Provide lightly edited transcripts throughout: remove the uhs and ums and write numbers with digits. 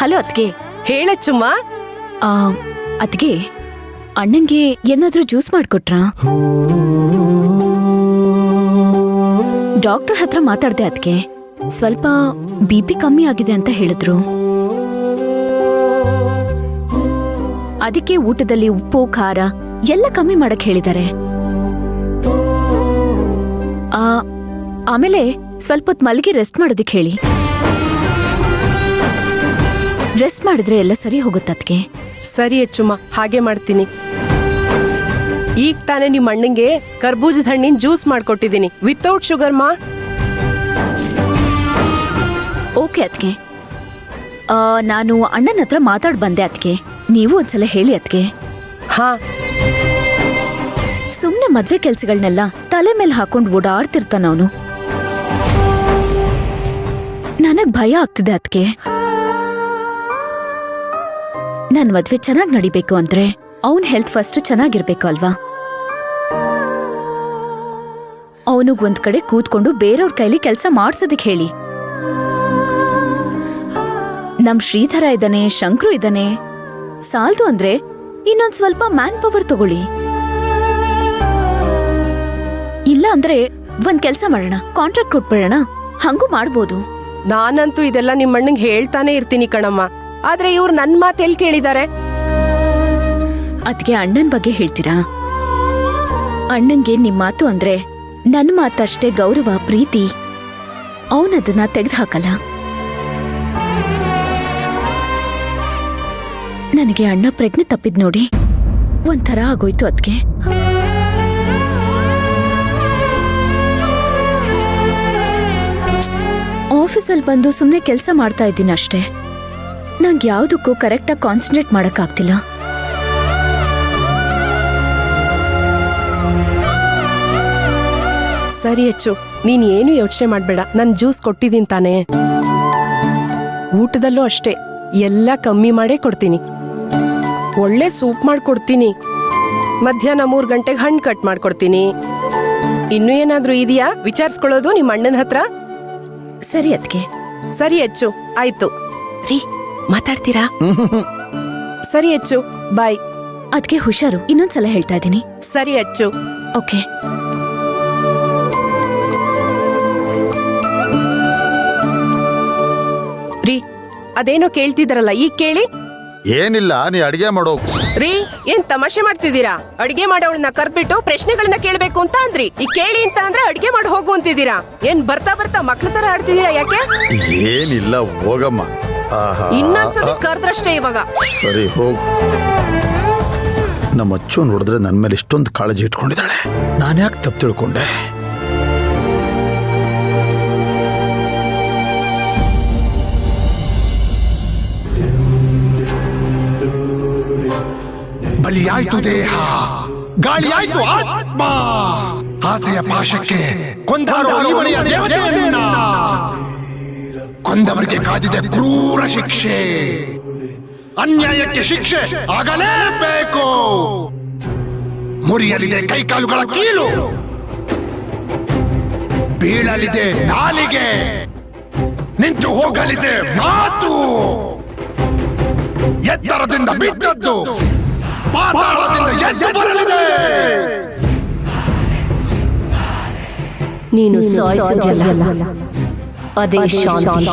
Hello ಅತ್ಗೆ. ಹೇಳಚ್ಚುಮ್ಮ. ಅತ್ಗೆ, ಅಣ್ಣಂಗೆ ಏನಾದ್ರೂ juice ಮಾಡ್ಕೊಟ್ರಾ? Doctor ಹತ್ರ ಮಾತಾಡ್ದೆ ಅತ್ಗೆ. ಸ್ವಲ್ಪ BP ಕಮ್ಮಿ ಆಗಿದೆ ಅಂತ ಹೇಳಿದ್ರು. ಅದಕ್ಕೆ ಊಟದಲ್ಲಿ ಉಪ್ಪು ಖಾರ ಎಲ್ಲ ಕಮ್ಮಿ ಮಾಡಕ್ ಹೇಳಿದ್ದಾರೆ. ಆಮೇಲೆ ಸ್ವಲ್ಪ ಹೊತ್ತು ಮಲಗಿ ರೆಸ್ಟ್ ಮಾಡೋದಕ್ಕೆ ಹೇಳಿ. ರೆಸ್ಟ್ ಮಾಡಿದ್ರೆ ಎಲ್ಲ ಸರಿ ಹೋಗುತ್ತದ್ಕೆ. ಸರಿ ಅಚ್ಚುಮ್ಮ, ಹಾಗೆ ಮಾಡ್ತೀನಿ. ಈಗ ತಾನೇ ನಿಮ್ಮ ಅಣ್ಣಂಗೆ ಕರ್ಬೂಜದ ಹಣ್ಣಿನ ಜ್ಯೂಸ್ ಮಾಡ್ಕೊಟ್ಟಿದ್ದೀನಿ, ವಿತೌಟ್ ಶುಗರ್ ಮಾ. ಓಕೆ ಅದ್ಕೆ. ನಾನು ಅಣ್ಣನ ಹತ್ರ ಮಾತಾಡ್ ಬಂದೆ ಅದ್ಕೆ. ನೀವು ಒಂದ್ಸಲ ಹೇಳಿ ಅದ್ಕೆ. ಹಾ. ಸುಮ್ನೆ ಮದ್ವೆ ಕೆಲ್ಸಗಳನ್ನೆಲ್ಲ ತಲೆ ಮೇಲೆ ಹಾಕೊಂಡು ಓಡಾಡ್ತಿರ್ತಾನ ಅವನು. ನನಗ್ ಭಯ ಆಗ್ತಿದೆ ಅದ್ಕೆ. ನನ್ ಮದ್ವೆ ಚೆನ್ನಾಗ್ ನಡಿಬೇಕು ಅಂದ್ರೆ ಅವನ್ ಹೆಲ್ತ್ ಫಸ್ಟ್ ಚೆನ್ನಾಗಿರ್ಬೇಕು ಅಲ್ವಾ? ಅವನಿಗ್ ಒಂದ್ ಕಡೆ ಕೂತ್ಕೊಂಡು ಬೇರೆಯವ್ರ ಕೈಲಿ ಕೆಲ್ಸ ಮಾಡ್ಸೋದಕ್ ಹೇಳಿ. ನಮ್ ಶ್ರೀಧರ ಇದ್ದಾನೆ, ಶಂಕ್ರು ಇದ್ದಾನೆ. ಸಾಲ್ದು ಅಂದ್ರೆ ಇನ್ನೊಂದ್ ಸ್ವಲ್ಪ ಮ್ಯಾನ್ ಪವರ್ ತಗೊಳ್ಳಿ. ಇಲ್ಲ ಅಂದ್ರೆ ಒಂದ್ ಕೆಲ್ಸ ಮಾಡೋಣ, ಕಾಂಟ್ರಾಕ್ಟ್ ಕೊಟ್ಬಿಡೋಣ. ಹಂಗೂ ಮಾಡ್ಬೋದು. ನಾನಂತೂ ಇದೆಲ್ಲ ನಿಮ್ಮ ಅಣ್ಣಂಗೆ ಹೇಳ್ತಾನೆ ಇರ್ತೀನಿ ಕಣಮ್ಮ. ಆದ್ರೆ ಇವ್ರು ನನ್ ಮಾತು ಎಲ್ಲಿ ಕೇಳಿದ್ದಾರೆ? ಅದ್ಕೆ ಅಣ್ಣನ್ ಬಗ್ಗೆ ಹೇಳ್ತೀರಾ? ಅಣ್ಣಂಗೆ ನಿಮ್ ಮಾತು ಅಂದ್ರೆ ನನ್ ಮಾತಷ್ಟೇ ಗೌರವ, ಪ್ರೀತಿ. ಅವನದನ್ನ ತೆಗೆದು ಹಾಕಲ್ಲ. ನನಗೆ ಅಣ್ಣ ಪ್ರಜ್ಞೆ ತಪ್ಪಿದ್ ನೋಡಿ ಒಂಥರ ಆಗೋಯ್ತು. ಅದ್ಕೆ ಆಫೀಸಲ್ಲಿ ಬಂದು ಸುಮ್ನೆ ಕೆಲ್ಸ ಮಾಡ್ತಾ ಇದ್ದೀನಿ ಅಷ್ಟೇ. ನಂಗೆ ಯಾವ್ದಕ್ಕೂ ಕರೆಕ್ಟಾಗಿ ಕಾನ್ಸಂಟ್ರೇಟ್ ಮಾಡಕ್ಕಾಗ್ತಿಲ್ಲ. ಸರಿ ಅಚ್ಚು, ನೀನ್ ಏನು ಯೋಚನೆ ಮಾಡ್ಬೇಡ. ನನ್ ಜ್ಯೂಸ್ ಕೊಟ್ಟಿದ್ದೀನಿ ತಾನೇ. ಊಟದಲ್ಲೂ ಅಷ್ಟೇ ಎಲ್ಲ ಕಮ್ಮಿ ಮಾಡೇ ಕೊಡ್ತೀನಿ. ಒಳ್ಳೆ ಸೂಪ್ ಮಾಡ್ಕೊಡ್ತೀನಿ. ಮಧ್ಯಾಹ್ನ 3 ಗಂಟೆಗೆ ಹಣ್ಣು ಕಟ್ ಮಾಡ್ಕೊಡ್ತೀನಿ. ಇನ್ನೂ ಏನಾದ್ರೂ ಇದೆಯಾ ವಿಚಾರಿಸ್ಕೊಳ್ಳೋದು ನಿಮ್ಮ ಅಣ್ಣನ ಹತ್ರ? ಸರಿ ಅದ್ಕೆ. ಸರಿ ಅಚ್ಚು, ಆಯ್ತು. ರೀ, ಮಾತಾಡ್ತೀರಾ? ಸರಿ ಅಚ್ಚು, ಬಾಯ್. ಅದ್ಕೆ ಹುಷಾರು. ಇನ್ನೊಂದ್ಸಲ ಹೇಳ್ತಾ ಇದ್ದೀನಿ. ಸರಿ ಅಚ್ಚು. ಓಕೆ. ರೀ, ಅದೇನೋ ಕೇಳ್ತಿದ್ರಲ್ಲ, ಈಗ ಕೇಳಿ. ಏನಿಲ್ಲ, ನೀ ಅಡಿಗೆ ಮಾಡೋ. ರೀ, ಏನ್ ತಮಾಷೆ ಮಾಡ್ತಿದ್ದೀರಾ? ಅಡಿಗೆ ಮಾಡೋಳನ್ನ ಕರ್ಬಿಟ್ಟು ಪ್ರಶ್ನೆಗಳನ್ನ ಕೇಳ್ಬೇಕು ಅಂತ ಅಂದ್ರಿ. ಈಗ ಕೇಳಿ ಅಂತ ಅಂದ್ರೆ ಅಡಿಗೆ ಮಾಡಿ ಹೋಗು ಅಂತಿದ್ದೀರಾ. ಏನ್ ಬರ್ತಾ ಬರ್ತಾ ಮಕ್ಳ ತರ ಆಡ್ತಿದ್ದೀರಾ? ಯಾಕೆ? ಏನಿಲ್ಲ, ಹೋಗಮ್ಮ. ಇನ್ನೊಂದ್ಸತಿ ಕರ್ದ್ರಷ್ಟೇ ಇವಾಗ. ಸರಿ ಹೋಗು. ನಮ್ಮ ಅಚ್ಚು ನೋಡಿದ್ರೆ ನನ್ನ ಮೇಲೆ ಇಷ್ಟೊಂದು ಕಾಳಜಿ ಇಟ್ಕೊಂಡಿದ್ದಾಳೆ. ನಾನು ಯಾಕೆ ತಪ್ಪು ತಿಳ್ಕೊಂಡೆ? ಬಲಿಯಾಯ್ತು ದೇಹ, ಗಾಳಿಯಾಯ್ತು ಆತ್ಮ. ಆಸೆಯ ಪಾಶಕ್ಕೆ ಕೊಂದಾರು ಅಲಿಮನೆಯ ದೇವತೆಯನ್ನ. ಕೊಂದವರಿಗೆ ಕಾದಿದೆ ಕ್ರೂರ ಶಿಕ್ಷೆ. ಅನ್ಯಾಯಕ್ಕೆ ಶಿಕ್ಷೆ ಆಗಲೇಬೇಕು. ಮುರಿಯಲಿದೆ ಕೈಕಾಲುಗಳ ಕೀಲು, ಬೀಳಲಿದೆ ನಾಲಿಗೆ, ನಿಂತು ಹೋಗಲಿದೆ ಮಾತು. ಎತ್ತರದಿಂದ ಬಿದ್ದದ್ದು ಪಾತಾಳದಿಂದ ಎದ್ದು ಬರಲಿದೆ. ನೀನು ಸಾಯಿಸಿದ್ಯಲ್ಲ, ಅದೇ ಶಾಂತಿ.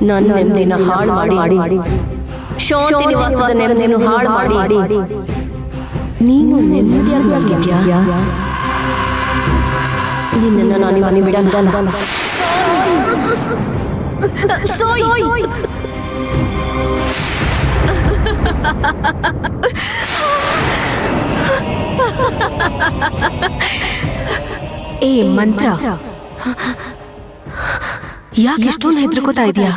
ನನ್ನ ನೆಮ್ಮದಿನ ಹಾಳು ಮಾಡಿ, ಶಾಂತಿ ನಿವಾಸದ ನೆಮ್ಮದಿನ ಹಾಳು ಮಾಡಿ ನೀನು ನೆಮ್ಮದಿಯಾಗಿ ಮಲಗಿದ್ಯಾ? ನಿನ್ನನ್ನು ನಾನು ಇವನಿ ಬಿಡಲ್ಲ. ಏ ಮಂತ್ರ, ಯಾಕೆ ಇಷ್ಟೊಂದು ಹೆದರ್ಕೋತಾ ಇದೀಯಾ?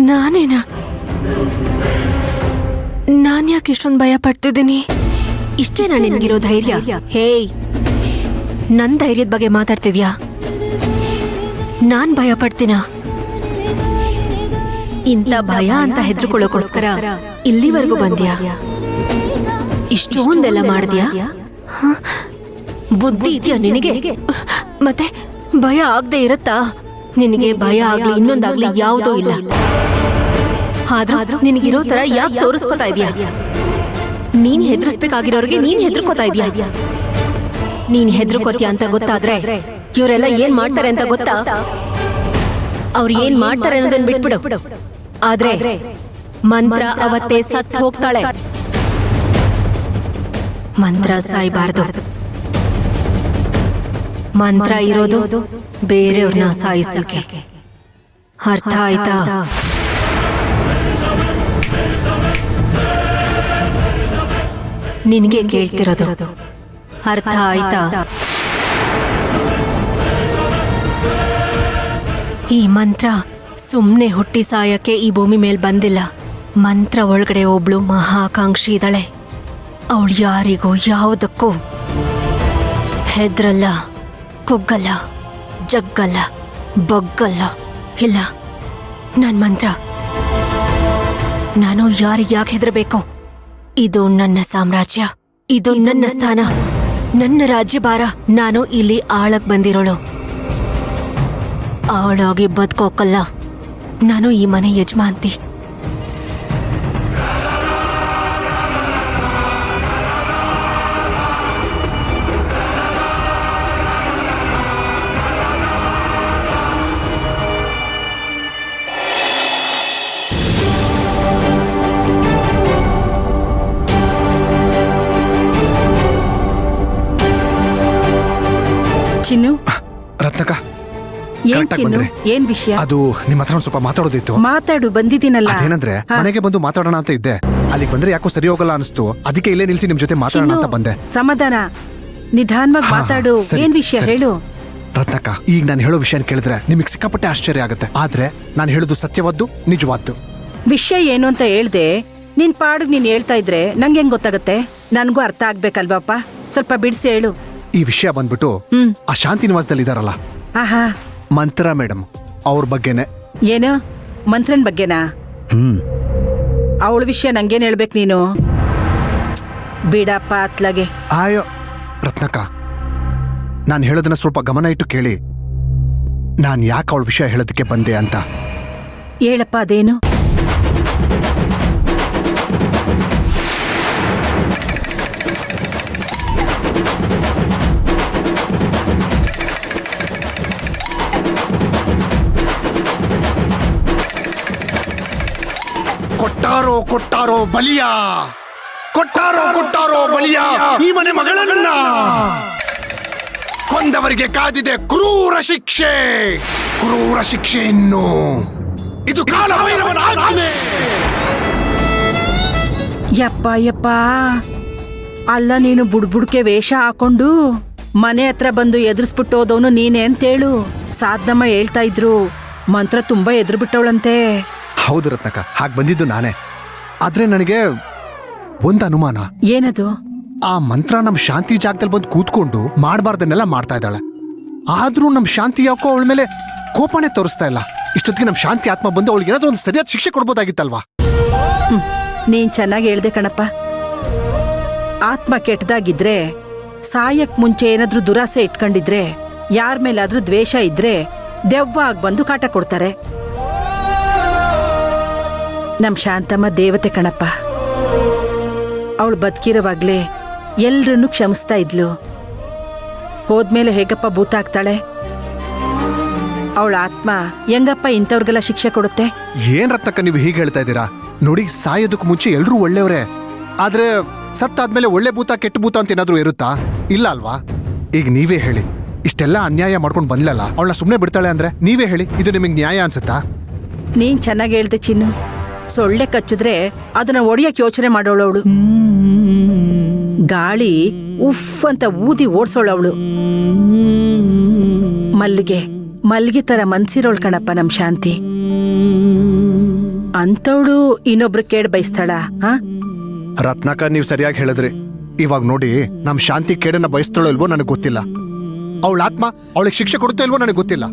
ನಾನೇನಾ? ನಾನ್ ಯಾಕೆ ಇಷ್ಟೊಂದು ಭಯ ಪಡ್ತಿದ್ದೀನಿ? ಇಷ್ಟೇನಾ ನಿನ್ಗಿರೋ ಧೈರ್ಯ? ಹೇಯ್, ನನ್ ಧೈರ್ಯದ ಬಗ್ಗೆ ಮಾತಾಡ್ತಿದ್ಯಾ? ನಾನ್ ಭಯ ಪಡ್ತೀನ? ಇಂಥ ಭಯ ಅಂತ ಹೆದರ್ಕೊಳ್ಳೋಕೋಸ್ಕರ ಇಲ್ಲಿವರೆಗೂ ಬಂದ್ಯಾ? ಇಷ್ಟೊಂದೆಲ್ಲ ಮಾಡಿದ್ಯಾ? ಬುದ್ಧಿ ಇದೆಯಾ ನಿನಗೆ? ಮತ್ತೆ ಭಯ ಆಗದೆ ಇರತ್ತಾ? ನಿನಗೆ ಭಯ ಆಗ್ಲಿ ಇನ್ನೊಂದಾಗ್ಲಿ ಯಾವುದೂ ಇಲ್ಲ. ಆದ್ರೂ ನಿನಗಿರೋ ತರ ಯಾಕೆ ತೋರಿಸ್ಕೊತಾ ಇದೀಯಾ? ನೀನ್ ಹೆದರ್ಸ್ಬೇಕಾಗಿರೋರಿಗೆ ನೀನ್ ಹೆದರ್ಕೋತಾ ಇದೀಯಾ? ನೀನ್ ಹೆದರ್ಕೋತೀಯ ಅಂತ ಗೊತ್ತಾದ್ರೆ ಇವರೆಲ್ಲ ಏನ್ ಮಾಡ್ತಾರೆ ಅಂತ ಗೊತ್ತಾ? ಅವ್ರು ಏನ್ ಮಾಡ್ತಾರೆ ಅನ್ನೋದನ್ನ ಬಿಟ್ಬಿಡು. ಆದ್ರೆ ಮಂತ್ರ ಅವತ್ತೇ ಸತ್ ಹೋಗ್ತಾಳೆ. ಮಂತ್ರ ಸಾಯ್ಬಾರ್ದು. ಮಂತ್ರ ಇರೋದು ಬೇರೆಯವ್ರನ್ನ ಸಾಯಿಸಕ್ಕೆ. ಅರ್ಥ ಆಯ್ತಾ? ನಿನ್ಗೆ ಕೇಳ್ತಿರೋದು ಅರ್ಥ ಆಯ್ತಾ? ಈ ಮಂತ್ರ ಸುಮ್ನೆ ಹುಟ್ಟಿ ಸಾಯಕ್ಕೆ ಈ ಭೂಮಿ ಮೇಲ್ ಬಂದಿಲ್ಲ. ಮಂತ್ರ ಒಳಗಡೆ ಒಬ್ಳು ಮಹಾಕಾಂಕ್ಷಿ ಇದ್ದಾಳೆ. ಅವಳು ಯಾರಿಗೂ ಯಾವುದಕ್ಕೂ ಹೆದ್ರಲ್ಲ, ಕುಗ್ಗಲ್ಲ, ಜಗ್ಗಲ್ಲ, ಬಗ್ಗಲ್ಲ. ಇಲ್ಲ, ನನ್ ಮಂತ್ರ. ನಾನು ಯಾರಿಗೆ ಯಾಕೆ ಹೆದರಬೇಕು? ಇದು ನನ್ನ ಸಾಮ್ರಾಜ್ಯ, ಇದು ನನ್ನ ಸ್ಥಾನ, ನನ್ನ ರಾಜ್ಯಭಾರ. ನಾನು ಇಲ್ಲಿ ಆಳಕ್ ಬಂದಿರೋಳು. ಆಳಾಗಿ ಬದುಕೋಕಲ್ಲ. ನಾನು ಈ ಮನೆ ಯಜಮಾಂತಿ. ಚಿನ್ನು, ರತ್ನಕ ಏನ್ ಕರೆಕ್ಟಾಗಿ ಚಿನ್ನು? ಬಂದ್ರೆ ಏನ್ ವಿಷಯ? ಅದು ನಿಮ್ಮ ಹತ್ರ ಒಂದ್ ಸ್ವಲ್ಪ ಮಾತಾಡೋದಿತ್ತು. ಮಾತಾಡು, ಬಂದಿದ್ದೀನಲ್ಲ. ಅದೇನಂದ್ರೆ ಹಾ. ಮನೆಗೆ ಬಂದು ಮಾತಾಡೋಣ ಅಂತ ಇದ್ದೆ. ಅಲ್ಲಿಗೆ ಬಂದ್ರೆ ಯಾಕೋ ಸರಿ ಹೋಗಲ್ಲ ಅನಿಸ್ತು. ಅದಕ್ಕೆ ಇಲ್ಲೇ ನಿಲ್ಸಿ ನಿಮ್ ಜೊತೆ ಮಾತಾಡೋಣ ಚಿನ್ನು, ಅಂತ ಬಂದೆ. ಸಮಾಧಾನ, ನಿಧಾನವಾಗಿ ಹಾ, ಮಾತಾಡು. ಸರಿ, ಏನ್ ವಿಷಯ ಸರಿ. ಹೇಳು. ರತ್ನಕ, ಈಗ ನಾನು ಹೇಳೋ ವಿಷಯ ಕೇಳಿದ್ರೆ ನಿಮಗೆ ಸಿಕ್ಕಾಪಟ್ಟೆ ಆಶ್ಚರ್ಯ ಆಗುತ್ತೆ. ಆದ್ರೆ ನಾನು ಹೇಳೋದು ಸತ್ಯವಾದ್ದು, ನಿಜವಾದ್ದು. ವಿಷಯ ಏನು ಅಂತ ಹೇಳ್ದೆ ನಿನ್ ಪಾಡಿಗೆ ನೀನ್ ಹೇಳ್ತಾ ಇದ್ರೆ ನಂಗೆ ಹೆಂಗ್ ಗೊತ್ತಾಗತ್ತೆ? ನನ್ಗೂ ಅರ್ಥ ಆಗ್ಬೇಕಲ್ವಪ್ಪ. ಸ್ವಲ್ಪ ಬಿಡಿಸಿ ಹೇಳು. ಈ ವಿಷಯ ಬಂದ್ಬಿಟ್ಟು ಆ ಶಾಂತಿ ನಿವಾಸದಲ್ಲಿ ಇದಾರಲ್ಲ, ಆಹಾ, ಮಂತ್ರ ಮೇಡಮ್, ಅವ್ರ ಬಗ್ಗೆನೆ. ಏನು ಮಂತ್ರನ್ ಬಗ್ಗೆನಾ? ಅವಳ ವಿಷಯ ನಂಗೇನ್ ಹೇಳ್ಬೇಕು ನೀನು? ಬಿಡಪ್ಪ ಅತ್ಲಾಗೆ. ಆಯೋ ರತ್ನಕ, ನಾನು ಹೇಳೋದನ್ನ ಸ್ವಲ್ಪ ಗಮನ ಇಟ್ಟು ಕೇಳಿ. ನಾನು ಯಾಕೆ ಅವಳ ವಿಷಯ ಹೇಳೋದಕ್ಕೆ ಬಂದೆ ಅಂತ. ಹೇಳಪ್ಪ, ಅದೇನು? ಕೊಟ್ಟಾರೋ ಕೊಟ್ಟಾರೋ ಬಲಿಯ, ಕೊಟ್ಟಾರೋ ಬಲಿಯ ಈ ಮನೆ ಮಗಳನ್ನ. ಕೊಂದವರಿಗೆ ಕಾದಿದೆ ಕ್ರೂರ ಶಿಕ್ಷೆ. ಕ್ರೂರ ಶಿಕ್ಷೆಯನ್ನು ಇದು ಕಾಲಭೈರವನ ಆಜ್ಞೆ. ಯಪ್ಪ, ಅಲ್ಲ, ನೀನು ಬುಡ್ಬುಡ್ಕೆ ವೇಷ ಹಾಕೊಂಡು ಮನೆ ಹತ್ರ ಬಂದು ಎದುರಿಸ್ಬಿಟ್ಟೋದವನು ನೀನೇ ಅಂತೇಳು. ಸಾಧನಮ್ಮ ಹೇಳ್ತಾ ಇದ್ರು ಮಂತ್ರ ತುಂಬಾ ಎದುರು ಬಿಟ್ಟವಳಂತೆ. ಹೌದು ರತ್ನಕ, ಹಾಗೆ ಬಂದಿದ್ದು ನಾನೇ. ಆದ್ರೆ ನನಗೆ ಒಂದು ಅನುಮಾನ. ಏನದು? ಆ ಮಂತ್ರ ನಮ್ ಶಾಂತಿ ಜಾಗದಲ್ಲಿ ಬಂದು ಕೂತ್ಕೊಂಡು ಮಾಡಬಾರ್ದನ್ನೆಲ್ಲ ಮಾಡ್ತಾ ಇದ್ದಾಳೆ. ಆದ್ರೂ ನಮ್ ಶಾಂತಿ ಯಾಕೋ ಅವಳ ಮೇಲೆ ಕೋಪನೇ ತೋರಿಸ್ತಾ ಇಲ್ಲ. ಇಷ್ಟೊತ್ತಿಗೆ ನಮ್ ಶಾಂತಿ ಆತ್ಮ ಬಂದು ಅವಳಿಗೆ ಏನಾದ್ರೂ ಒಂದು ಸರಿಯಾದ ಶಿಕ್ಷೆ ಕೊಡ್ಬೋದಾಗಿತ್ತಲ್ವಾ? ನೀನ್ ಚೆನ್ನಾಗಿ ಹೇಳ್ದೆ ಕಣಪ್ಪ. ಆತ್ಮ ಕೆಟ್ಟದಾಗಿದ್ರೆ, ಸಾಯಕ್ ಮುಂಚೆ ಏನಾದ್ರೂ ದುರಾಸೆ ಇಟ್ಕೊಂಡಿದ್ರೆ, ಯಾರ ಮೇಲಾದ್ರೂ ದ್ವೇಷ ಇದ್ರೆ ದೆವ್ವ ಆಗ್ ಬಂದು ಕಾಟ ಕೊಡ್ತಾರೆ. ನಮ್ ಶಾಂತಮ್ಮ ದೇವತೆ ಕಣಪ್ಪ. ಅವಳು ಬದುಕಿರೋವಾಗ್ಲೇ ಎಲ್ರನ್ನೂ ಕ್ಷಮಿಸ್ತಾ ಇದ್ಲು. ಹೋದ್ಮೇಲೆ ಹೇಗಪ್ಪ ಭೂತ ಆಗ್ತಾಳೆ? ಅವಳ ಆತ್ಮ ಹೆಂಗಪ್ಪ ಇಂಥವ್ರಿಗೆಲ್ಲ ಶಿಕ್ಷೆ ಕೊಡುತ್ತೆ? ಏನ್ ರತ್ನಕ್ಕ ನೀವು ಹೀಗೆ ಹೇಳ್ತಾ ಇದ್ದೀರಾ? ನೋಡಿ, ಸಾಯೋದಕ್ಕೆ ಮುಂಚೆ ಎಲ್ರೂ ಒಳ್ಳೆಯವರೇ. ಆದ್ರೆ ಸತ್ತಾದ್ಮೇಲೆ ಒಳ್ಳೆ ಭೂತ ಕೆಟ್ಟ ಭೂತ ಅಂತ ಏನಾದ್ರೂ ಇರುತ್ತಾ? ಇಲ್ಲ ಅಲ್ವಾ? ಈಗ ನೀವೇ ಹೇಳಿ, ಇಷ್ಟೆಲ್ಲ ಅನ್ಯಾಯ ಮಾಡ್ಕೊಂಡು ಬಂದ್ಲಲ್ಲ, ಅವಳನ್ನ ಸುಮ್ಮನೆ ಬಿಡ್ತಾಳೆ ಅಂದ್ರೆ ನೀವೇ ಹೇಳಿ, ಇದು ನಿಮಗೆ ನ್ಯಾಯ ಅನ್ಸುತ್ತಾ? ನೀನ್ ಚೆನ್ನಾಗಿ ಹೇಳ್ದೆ ಚಿನ್ನು. ಸೊಳ್ಳೆ ಕಚ್ಚಿದ್ರೆ ಅದನ್ನ ಒಡೆಯಕ್ ಯೋಚನೆ ಮಾಡೋಳವಳು. ಗಾಳಿ ಉಫ್ ಅಂತ ಊದಿ ಓಡ್ಸೋಳವಳು. ಮಲ್ಲಿಗೆ ತರ ಮನ್ಸಿರೋಳ್ ಕಣಪ್ಪ ನಮ್ ಶಾಂತಿ. ಅಂತವಳು ಇನ್ನೊಬ್ರು ಕೇಡ್ ಬಯಸ್ತಾಳ? ರತ್ನಾಕರ್, ನೀವು ಸರಿಯಾಗಿ ಹೇಳಿದ್ರಿ. ಇವಾಗ ನೋಡಿ, ನಮ್ ಶಾಂತಿ ಕೇಡನ್ನ ಬಯಸ್ತಾಳೋ ಇಲ್ವೋ ನನಗೆ ಗೊತ್ತಿಲ್ಲ. ಅವಳ ಆತ್ಮ ಅವಳಿಗೆ ಶಿಕ್ಷೆ ಕೊಡುತ್ತೋ ಇಲ್ವೋ ನನಗೆ ಗೊತ್ತಿಲ್ಲ.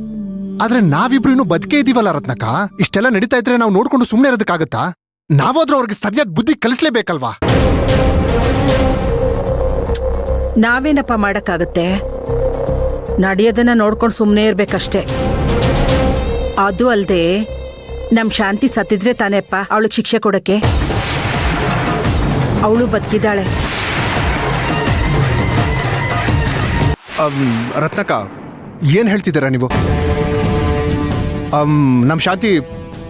ಆದ್ರೆ ನಾವಿಬ್ರು ಇನ್ನು ಬದುಕೇ ಇದೀವಲ್ಲ ರತ್ನಕ. ಇಷ್ಟೆಲ್ಲ ನಡೀತಾ ಇದ್ರೆ ನಾವು ನೋಡ್ಕೊಂಡು ಸುಮ್ಮನೆ ಇರೋದಕ್ಕಾಗತ್ತಾ? ನಾವಾದ್ರೂ ಅವ್ರಿಗೆ ಸರಿಯಾದ ಬುದ್ಧಿ ಕಲಿಸ್ಲೇಬೇಕಲ್ವಾ? ನಾವೇನಪ್ಪ ಮಾಡಕ್ಕಾಗತ್ತೆ? ನಡೆಯೋದನ್ನ ನೋಡ್ಕೊಂಡು ಸುಮ್ಮನೆ ಇರ್ಬೇಕಷ್ಟೇ. ಅದು ಅಲ್ಲದೆ ನಮ್ ಶಾಂತಿ ಸತ್ತಿದ್ರೆ ತಾನೇಪ್ಪ ಅವಳಿಗೆ ಶಿಕ್ಷೆ ಕೊಡಕ್ಕೆ. ಅವಳು ಬದುಕಿದ್ದಾಳೆ. ರತ್ನಕ್ಕ, ಏನ್ ಹೇಳ್ತಿದ್ದೀರಾ ನೀವು? ನಮ್ ಶಾಂತಿ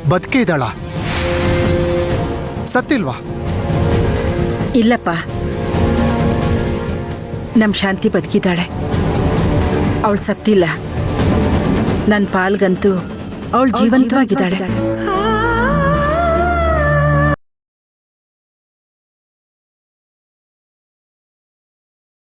ಬದುಕೇ ಇದ್ದಾಳ, ಸತ್ತಿಲ್ವಾ? ಇಲ್ಲಪ್ಪ, ನಮ್ ಶಾಂತಿ ಬದುಕಿದ್ದಾಳೆ. ಅವಳು ಸತ್ತಿಲ್ಲ. ನನ್ನ ಪಾಲ್ಗಂತೂ ಅವಳು ಜೀವಂತವಾಗಿದ್ದಾಳೆ.